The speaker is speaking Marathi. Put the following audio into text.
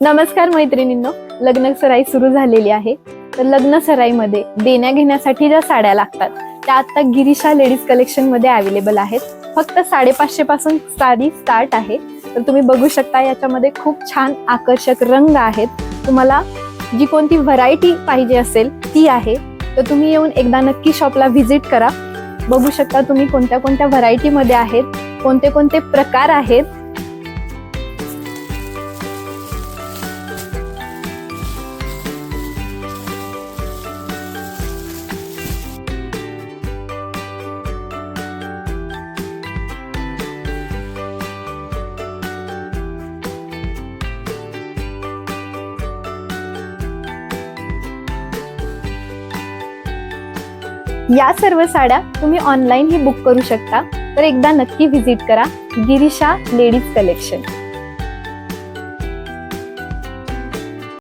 नमस्कार मैत्रिणींनो, लग्न सराई सुरू झालेली आहे. तर लग्न सराईमध्ये देण्या घेण्यासाठी ज्या साड्या लागतात त्या आता गिरीशा लेडीज कलेक्शन मध्ये अवेलेबल आहेत. फक्त 550 पासून साडी स्टार्ट आहे. तर तुम्ही बघू शकता याच्यामध्ये खूप छान आकर्षक रंग आहेत. तुम्हाला जी कोणती व्हरायटी पाहिजे असेल ती आहे. तर तुम्ही येऊन एकदा नक्की शॉपला व्हिजिट करा. बघू शकता तुम्ही कोणत्या कोणत्या व्हरायटी मध्ये आहेत, कोणते कोणते प्रकार आहेत. या सर्व साड्या तुम्ही ऑनलाईन ही बुक करू शकता. तर एकदा नक्की व्हिजिट करा गिरीशा लेडीज कलेक्शन.